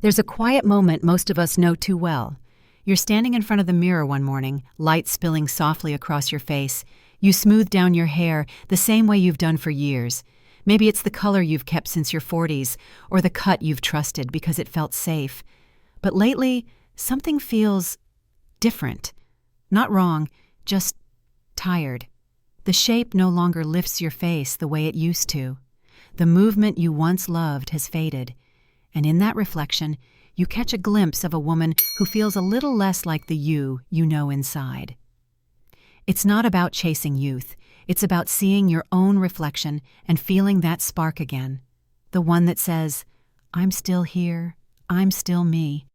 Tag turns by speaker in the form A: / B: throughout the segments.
A: There's a quiet moment most of us know too well. You're standing in front of the mirror one morning, light spilling softly across your face. You smooth down your hair the same way you've done for years. Maybe it's the color you've kept since your 40s, or the cut you've trusted because it felt safe. But lately, something feels different. Not wrong, just tired. The shape no longer lifts your face the way it used to. The movement you once loved has faded. And in that reflection, you catch a glimpse of a woman who feels a little less like the you know inside. It's not about chasing youth. It's about seeing your own reflection and feeling that spark again. The one that says, I'm still here, I'm still me.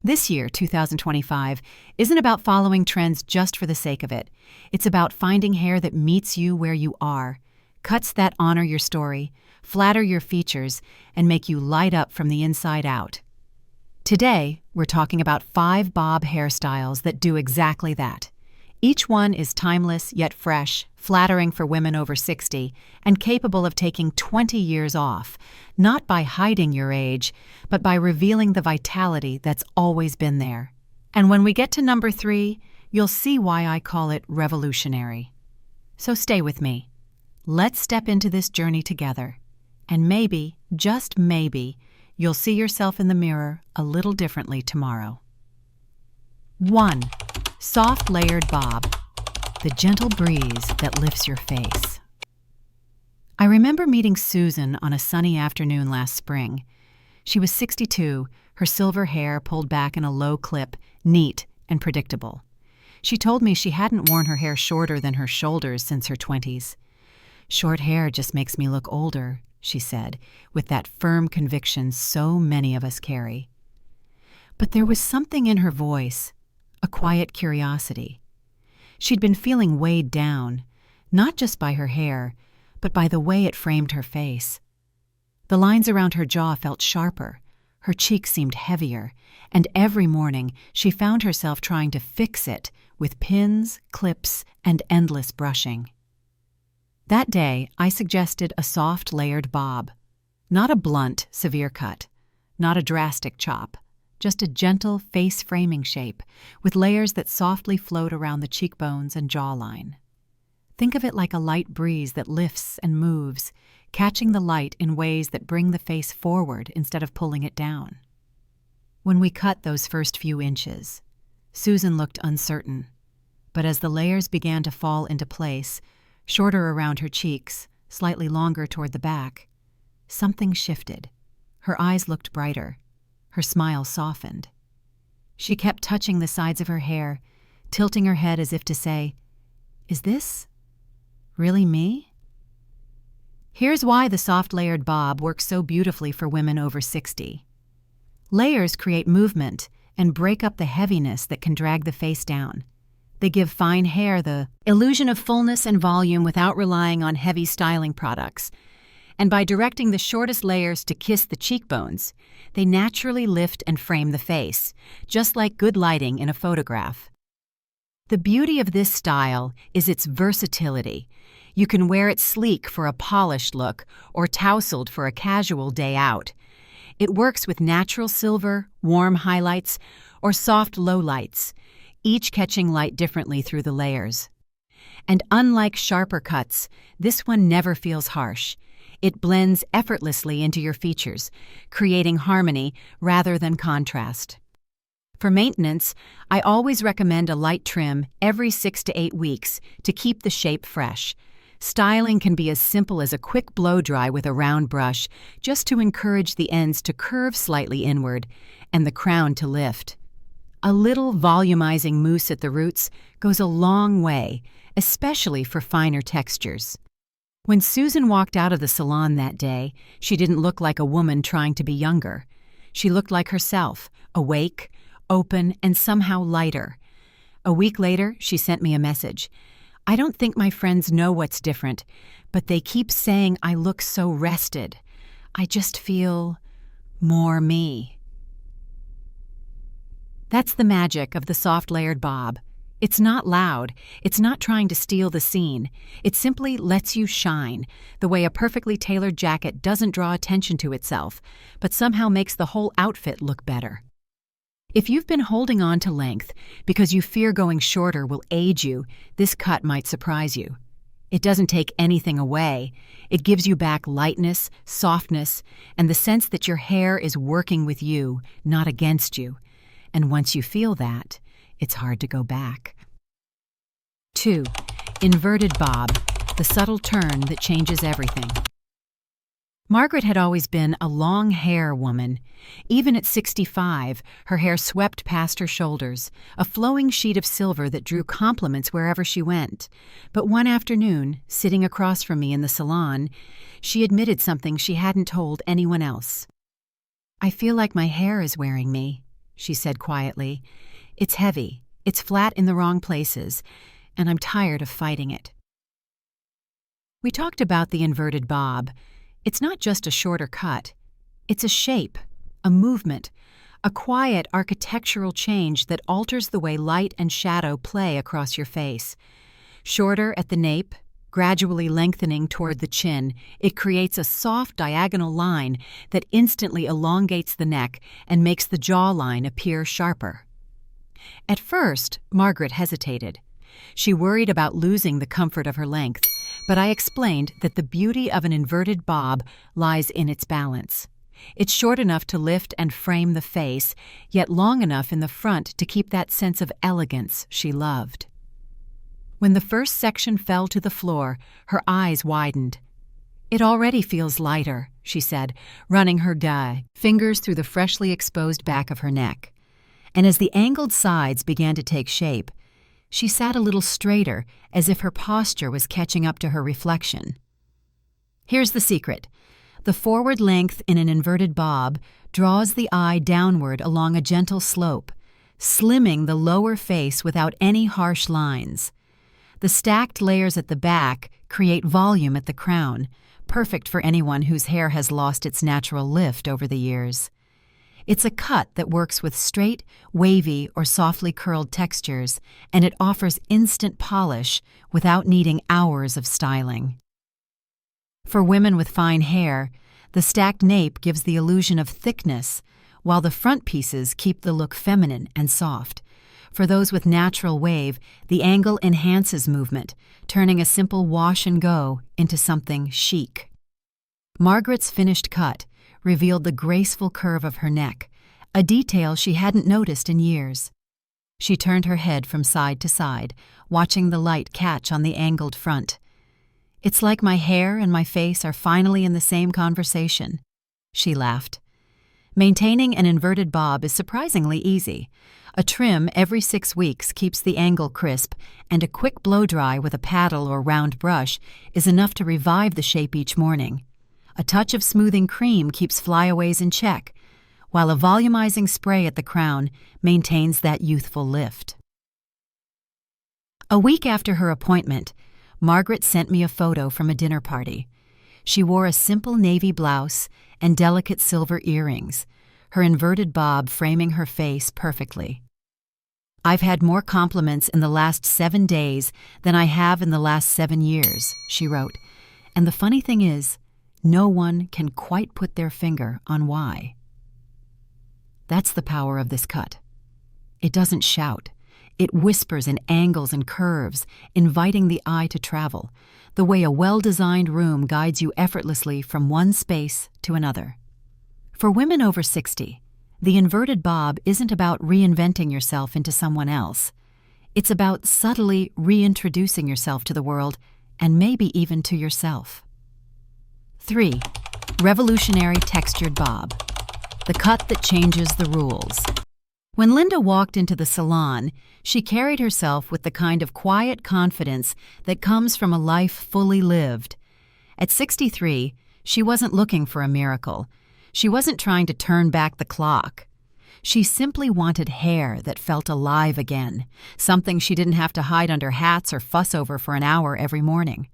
A: This year, 2025, isn't about following trends just for the sake of it. It's about finding hair that meets you where you are, cuts that honor your story, flatter your features, and make you light up from the inside out. Today, we're talking about 5 bob hairstyles that do exactly that. Each one is timeless yet fresh, flattering for women over 60, and capable of taking 20 years off, not by hiding your age, but by revealing the vitality that's always been there. And when we get to number 3, you'll see why I call it revolutionary. So stay with me. Let's step into this journey together. And maybe, just maybe, you'll see yourself in the mirror a little differently tomorrow. 1. Soft layered bob, the gentle breeze that lifts your face. I remember meeting Susan on a sunny afternoon last spring. She was 62, her silver hair pulled back in a low clip, neat and predictable. She told me she hadn't worn her hair shorter than her shoulders since her 20s. Short hair just makes me look older, she said, with that firm conviction so many of us carry. But there was something in her voice, a quiet curiosity. She'd been feeling weighed down, not just by her hair, but by the way it framed her face. The lines around her jaw felt sharper, her cheeks seemed heavier, and every morning she found herself trying to fix it with pins, clips, and endless brushing. That day, I suggested a soft layered bob. Not a blunt, severe cut, not a drastic chop, just a gentle face-framing shape with layers that softly float around the cheekbones and jawline. Think of it like a light breeze that lifts and moves, catching the light in ways that bring the face forward instead of pulling it down. When we cut those first few inches, Susan looked uncertain, but as the layers began to fall into place, shorter around her cheeks, slightly longer toward the back, something shifted. Her eyes looked brighter. Her smile softened. She kept touching the sides of her hair, tilting her head as if to say, "Is this really me?" Here's why the soft layered bob works so beautifully for women over 60. Layers create movement and break up the heaviness that can drag the face down. They give fine hair the illusion of fullness and volume without relying on heavy styling products. And by directing the shortest layers to kiss the cheekbones, they naturally lift and frame the face, just like good lighting in a photograph. The beauty of this style is its versatility. You can wear it sleek for a polished look or tousled for a casual day out. It works with natural silver, warm highlights, or soft lowlights, each catching light differently through the layers. And unlike sharper cuts, this one never feels harsh. It blends effortlessly into your features, creating harmony rather than contrast. For maintenance, I always recommend a light trim every 6 to 8 weeks to keep the shape fresh. Styling can be as simple as a quick blow-dry with a round brush, just to encourage the ends to curve slightly inward and the crown to lift. A little volumizing mousse at the roots goes a long way, especially for finer textures. When Susan walked out of the salon that day, she didn't look like a woman trying to be younger. She looked like herself, awake, open, and somehow lighter. A week later, she sent me a message. "I don't think my friends know what's different, but they keep saying I look so rested. I just feel more me." That's the magic of the soft layered bob. It's not loud. It's not trying to steal the scene. It simply lets you shine, the way a perfectly tailored jacket doesn't draw attention to itself, but somehow makes the whole outfit look better. If you've been holding on to length because you fear going shorter will age you, this cut might surprise you. It doesn't take anything away. It gives you back lightness, softness, and the sense that your hair is working with you, not against you. And once you feel that, it's hard to go back. 2. Inverted bob, the subtle turn that changes everything. Margaret had always been a long hair woman. Even at 65, her hair swept past her shoulders, a flowing sheet of silver that drew compliments wherever she went. But one afternoon, sitting across from me in the salon, she admitted something she hadn't told anyone else. "I feel like my hair is wearing me," she said quietly. "It's heavy, it's flat in the wrong places, and I'm tired of fighting it." We talked about the inverted bob. It's not just a shorter cut. It's a shape, a movement, a quiet architectural change that alters the way light and shadow play across your face. Shorter at the nape, gradually lengthening toward the chin, it creates a soft diagonal line that instantly elongates the neck and makes the jawline appear sharper. At first, Margaret hesitated. She worried about losing the comfort of her length, but I explained that the beauty of an inverted bob lies in its balance. It's short enough to lift and frame the face, yet long enough in the front to keep that sense of elegance she loved. When the first section fell to the floor, her eyes widened. "It already feels lighter," she said, running her fingers through the freshly exposed back of her neck. And as the angled sides began to take shape, she sat a little straighter, as if her posture was catching up to her reflection. Here's the secret. The forward length in an inverted bob draws the eye downward along a gentle slope, slimming the lower face without any harsh lines. The stacked layers at the back create volume at the crown, perfect for anyone whose hair has lost its natural lift over the years. It's a cut that works with straight, wavy, or softly curled textures, and it offers instant polish without needing hours of styling. For women with fine hair, the stacked nape gives the illusion of thickness, while the front pieces keep the look feminine and soft. For those with natural wave, the angle enhances movement, turning a simple wash and go into something chic. Margaret's finished cut revealed the graceful curve of her neck, a detail she hadn't noticed in years. She turned her head from side to side, watching the light catch on the angled front. "It's like my hair and my face are finally in the same conversation," she laughed. Maintaining an inverted bob is surprisingly easy. A trim every 6 weeks keeps the angle crisp, and a quick blow-dry with a paddle or round brush is enough to revive the shape each morning. A touch of smoothing cream keeps flyaways in check, while a volumizing spray at the crown maintains that youthful lift. A week after her appointment, Margaret sent me a photo from a dinner party. She wore a simple navy blouse and delicate silver earrings, her inverted bob framing her face perfectly. "I've had more compliments in the last 7 days than I have in the last 7 years," she wrote. "And the funny thing is, no one can quite put their finger on why." That's the power of this cut. It doesn't shout. It whispers in angles and curves, inviting the eye to travel, the way a well-designed room guides you effortlessly from one space to another. For women over 60, the inverted bob isn't about reinventing yourself into someone else. It's about subtly reintroducing yourself to the world, and maybe even to yourself. 3. Revolutionary textured bob, the cut that changes the rules. When Linda walked into the salon, she carried herself with the kind of quiet confidence that comes from a life fully lived. At 63, she wasn't looking for a miracle. She wasn't trying to turn back the clock. She simply wanted hair that felt alive again, something she didn't have to hide under hats or fuss over for an hour every morning.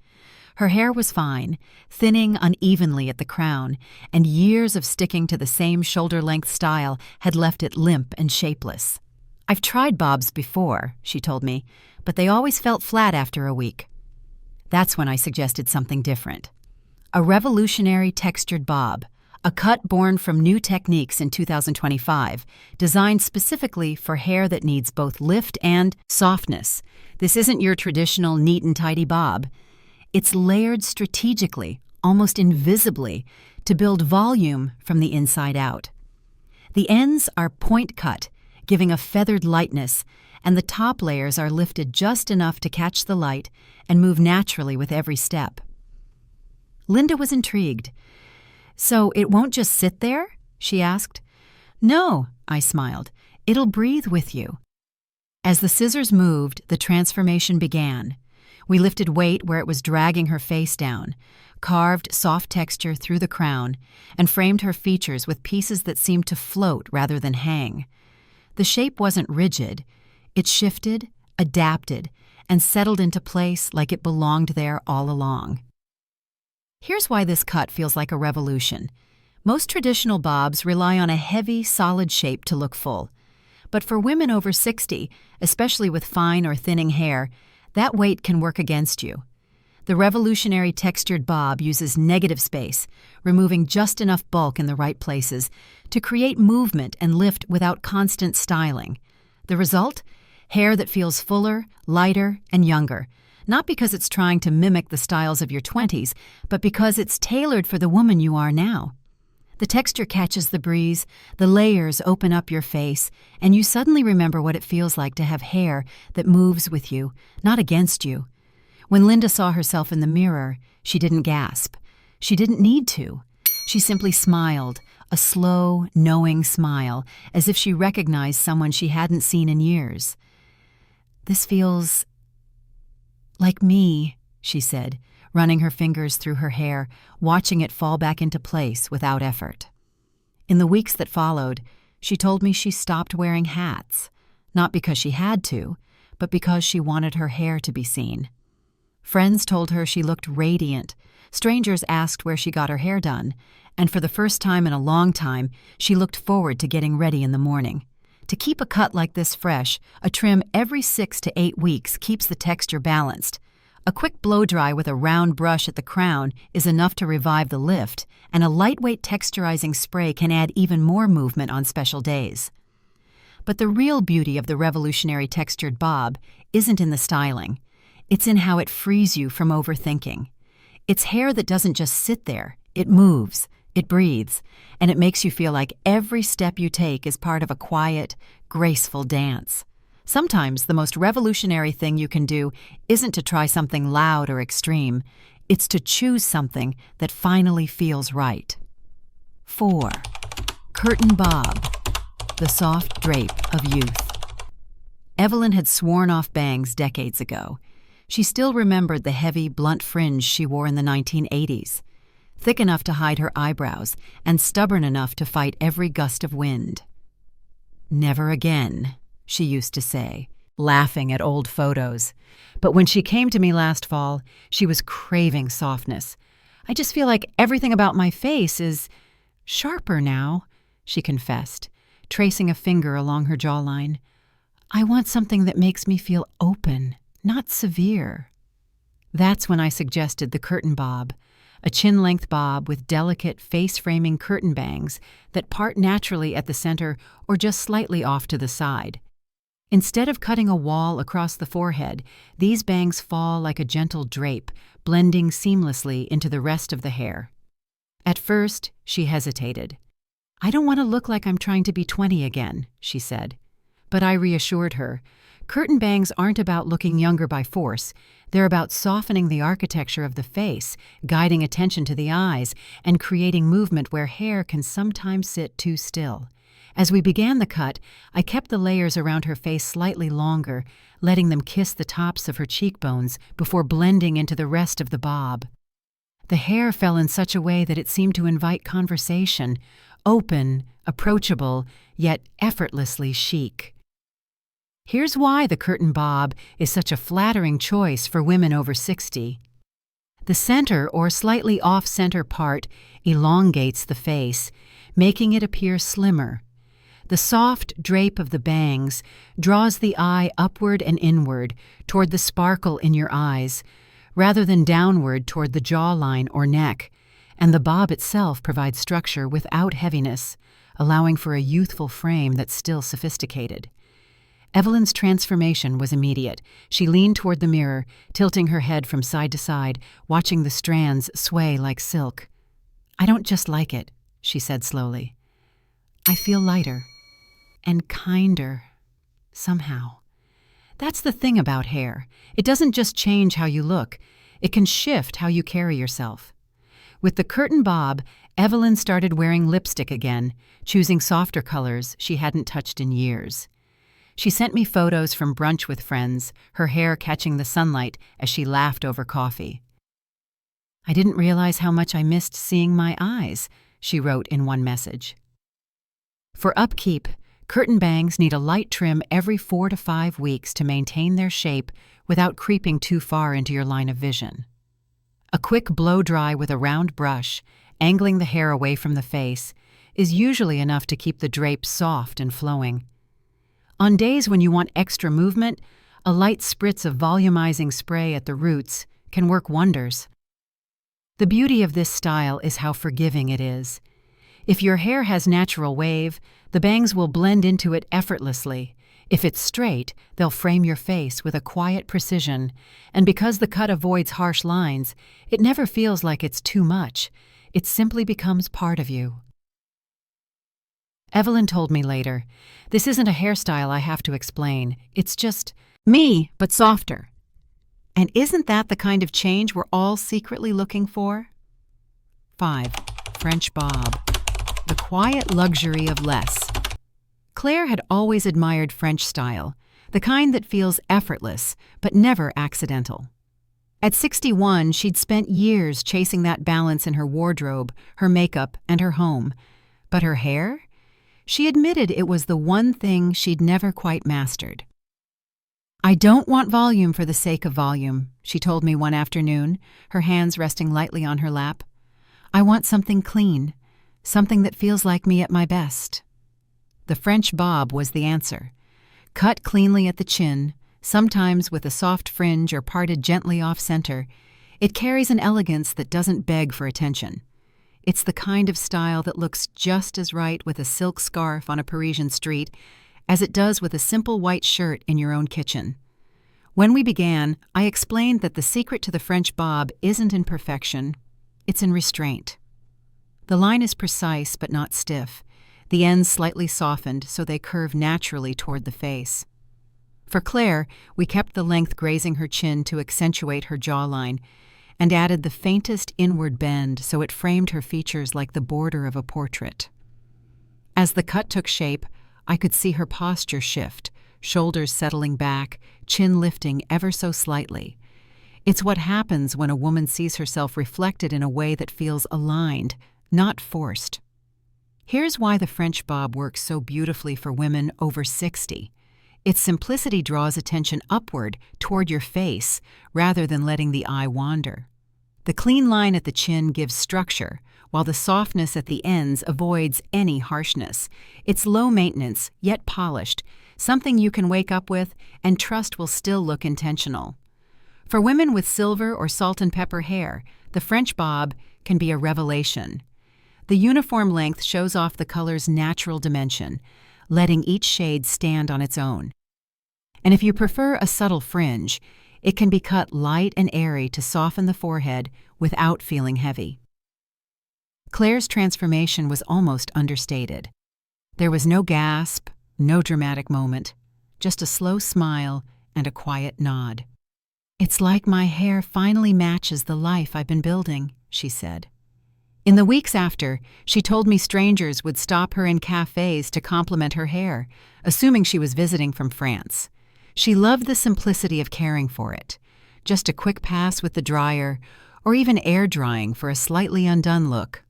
A: Her hair was fine, thinning unevenly at the crown, and years of sticking to the same shoulder-length style had left it limp and shapeless. "I've tried bobs before," she told me, "but they always felt flat after a week." That's when I suggested something different. A revolutionary textured bob, a cut born from new techniques in 2025, designed specifically for hair that needs both lift and softness. This isn't your traditional neat and tidy bob. It's layered strategically, almost invisibly, to build volume from the inside out. The ends are point cut, giving a feathered lightness, and the top layers are lifted just enough to catch the light and move naturally with every step. Linda was intrigued. "So it won't just sit there?" she asked. "No," I smiled. "It'll breathe with you." As the scissors moved, the transformation began. We lifted weight where it was dragging her face down, carved soft texture through the crown, and framed her features with pieces that seemed to float rather than hang. The shape wasn't rigid. It shifted, adapted, and settled into place like it belonged there all along. Here's why this cut feels like a revolution. Most traditional bobs rely on a heavy, solid shape to look full. But for women over 60, especially with fine or thinning hair, that weight can work against you. The revolutionary textured bob uses negative space, removing just enough bulk in the right places to create movement and lift without constant styling. The result? Hair that feels fuller, lighter, and younger. Not because it's trying to mimic the styles of your 20s, but because it's tailored for the woman you are now. The texture catches the breeze, the layers open up your face, and you suddenly remember what it feels like to have hair that moves with you, not against you. When Linda saw herself in the mirror, she didn't gasp. She didn't need to. She simply smiled, a slow, knowing smile, as if she recognized someone she hadn't seen in years. "This feels like me," she said, running her fingers through her hair, watching it fall back into place without effort. In the weeks that followed, she told me she stopped wearing hats, not because she had to, but because she wanted her hair to be seen. Friends told her she looked radiant. Strangers asked where she got her hair done, and for the first time in a long time, she looked forward to getting ready in the morning. To keep a cut like this fresh, a trim every 6 to 8 weeks keeps the texture balanced. A quick blow-dry with a round brush at the crown is enough to revive the lift, and a lightweight texturizing spray can add even more movement on special days. But the real beauty of the revolutionary textured bob isn't in the styling. It's in how it frees you from overthinking. It's hair that doesn't just sit there. It moves, it breathes, and it makes you feel like every step you take is part of a quiet, graceful dance. Sometimes the most revolutionary thing you can do isn't to try something loud or extreme. It's to choose something that finally feels right. 4. Curtain bob, the soft drape of youth. Evelyn had sworn off bangs decades ago. She still remembered the heavy, blunt fringe she wore in the 1980s, thick enough to hide her eyebrows and stubborn enough to fight every gust of wind. "Never again," she used to say, laughing at old photos. But when she came to me last fall, she was craving softness. "I just feel like everything about my face is sharper now," she confessed, tracing a finger along her jawline. "I want something that makes me feel open, not severe." That's when I suggested the curtain bob, a chin-length bob with delicate face-framing curtain bangs that part naturally at the center or just slightly off to the side. Instead of cutting a wall across the forehead, these bangs fall like a gentle drape, blending seamlessly into the rest of the hair. At first, she hesitated. "I don't want to look like I'm trying to be 20 again," she said. But I reassured her. Curtain bangs aren't about looking younger by force. They're about softening the architecture of the face, guiding attention to the eyes, and creating movement where hair can sometimes sit too still. As we began the cut, I kept the layers around her face slightly longer, letting them kiss the tops of her cheekbones before blending into the rest of the bob. The hair fell in such a way that it seemed to invite conversation, open, approachable, yet effortlessly chic. Here's why the curtain bob is such a flattering choice for women over 60. The center or slightly off-center part elongates the face, making it appear slimmer. The soft drape of the bangs draws the eye upward and inward toward the sparkle in your eyes, rather than downward toward the jawline or neck, and the bob itself provides structure without heaviness, allowing for a youthful frame that's still sophisticated. Evelyn's transformation was immediate. She leaned toward the mirror, tilting her head from side to side, watching the strands sway like silk. "I don't just like it," she said slowly. "I feel lighter and kinder, somehow." That's the thing about hair. It doesn't just change how you look, it can shift how you carry yourself. With the curtain bob, Evelyn started wearing lipstick again, choosing softer colors she hadn't touched in years. She sent me photos from brunch with friends, her hair catching the sunlight as she laughed over coffee. "I didn't realize how much I missed seeing my eyes," she wrote in one message. For upkeep, curtain bangs need a light trim every 4 to 5 weeks to maintain their shape without creeping too far into your line of vision. A quick blow-dry with a round brush, angling the hair away from the face, is usually enough to keep the drape soft and flowing. On days when you want extra movement, a light spritz of volumizing spray at the roots can work wonders. The beauty of this style is how forgiving it is. If your hair has natural wave, the bangs will blend into it effortlessly. If it's straight, they'll frame your face with a quiet precision, and because the cut avoids harsh lines, it never feels like it's too much. It simply becomes part of you. Evelyn told me later, "This isn't a hairstyle I have to explain. It's just me, but softer." And isn't that the kind of change we're all secretly looking for? 5. French bob. The quiet luxury of less. Claire had always admired French style, the kind that feels effortless, but never accidental. At 61, she'd spent years chasing that balance in her wardrobe, her makeup, and her home. But her hair? She admitted it was the one thing she'd never quite mastered. "I don't want volume for the sake of volume," she told me one afternoon, her hands resting lightly on her lap. "I want something clean, something that feels like me at my best." The French bob was the answer. Cut cleanly at the chin, sometimes with a soft fringe or parted gently off-center, it carries an elegance that doesn't beg for attention. It's the kind of style that looks just as right with a silk scarf on a Parisian street as it does with a simple white shirt in your own kitchen. When we began, I explained that the secret to the French bob isn't in perfection, it's in restraint. The line is precise but not stiff, the ends slightly softened so they curve naturally toward the face. For Claire, we kept the length grazing her chin to accentuate her jawline, and added the faintest inward bend so it framed her features like the border of a portrait. As the cut took shape, I could see her posture shift, shoulders settling back, chin lifting ever so slightly. It's what happens when a woman sees herself reflected in a way that feels aligned, not forced. Here's why the French bob works so beautifully for women over 60. Its simplicity draws attention upward toward your face rather than letting the eye wander. The clean line at the chin gives structure, while the softness at the ends avoids any harshness. It's low maintenance, yet polished, something you can wake up with and trust will still look intentional. For women with silver or salt and pepper hair, the French bob can be a revelation. The uniform length shows off the color's natural dimension, letting each shade stand on its own. And if you prefer a subtle fringe, it can be cut light and airy to soften the forehead without feeling heavy. Claire's transformation was almost understated. There was no gasp, no dramatic moment, just a slow smile and a quiet nod. "It's like my hair finally matches the life I've been building," she said. In the weeks after, she told me strangers would stop her in cafes to compliment her hair, assuming she was visiting from France. She loved the simplicity of caring for it. Just a quick pass with the dryer, or even air drying for a slightly undone look.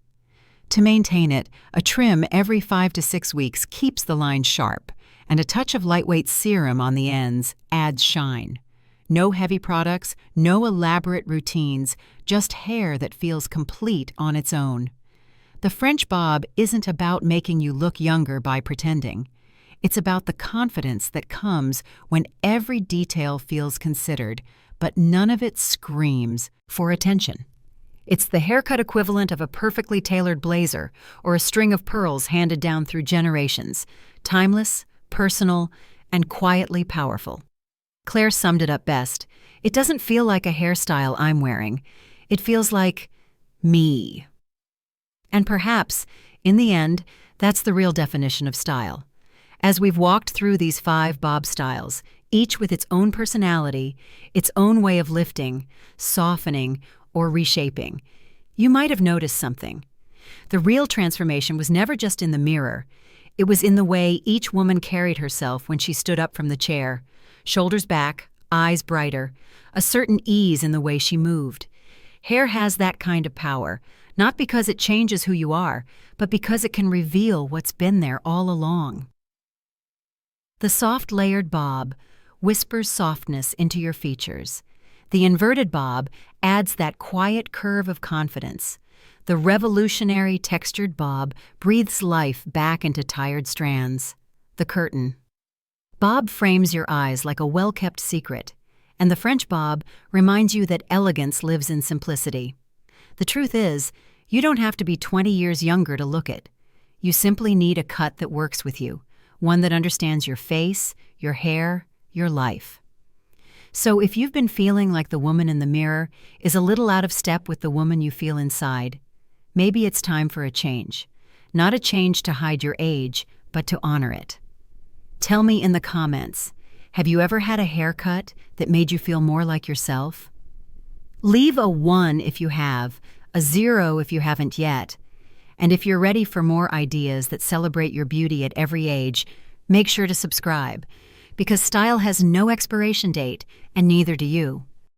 A: To maintain it, a trim every 5 to 6 weeks keeps the line sharp, and a touch of lightweight serum on the ends adds shine. No heavy products, no elaborate routines, just hair that feels complete on its own. The French bob isn't about making you look younger by pretending. It's about the confidence that comes when every detail feels considered, but none of it screams for attention. It's the haircut equivalent of a perfectly tailored blazer or a string of pearls handed down through generations, timeless, personal, and quietly powerful. Claire summed it up best. It doesn't feel like a hairstyle I'm wearing. It feels like me. And perhaps, in the end, that's the real definition of style. As we've walked through these 5 bob styles, each with its own personality, its own way of lifting, softening, or reshaping, you might have noticed something. The real transformation was never just in the mirror. It was in the way each woman carried herself when she stood up from the chair, shoulders back, eyes brighter, a certain ease in the way she moved. Hair has that kind of power, not because it changes who you are, but because it can reveal what's been there all along. The soft layered bob whispers softness into your features. The inverted bob adds that quiet curve of confidence. The revolutionary textured bob breathes life back into tired strands. The curtain. Bob frames your eyes like a well-kept secret, and the French bob reminds you that elegance lives in simplicity. The truth is, you don't have to be 20 years younger to look it. You simply need a cut that works with you, one that understands your face, your hair, your life. So if you've been feeling like the woman in the mirror is a little out of step with the woman you feel inside, maybe it's time for a change. Not a change to hide your age, but to honor it. Tell me in the comments, have you ever had a haircut that made you feel more like yourself? Leave a 1 if you have, a 0 if you haven't yet. And if you're ready for more ideas that celebrate your beauty at every age, make sure to subscribe, because style has no expiration date, and neither do you.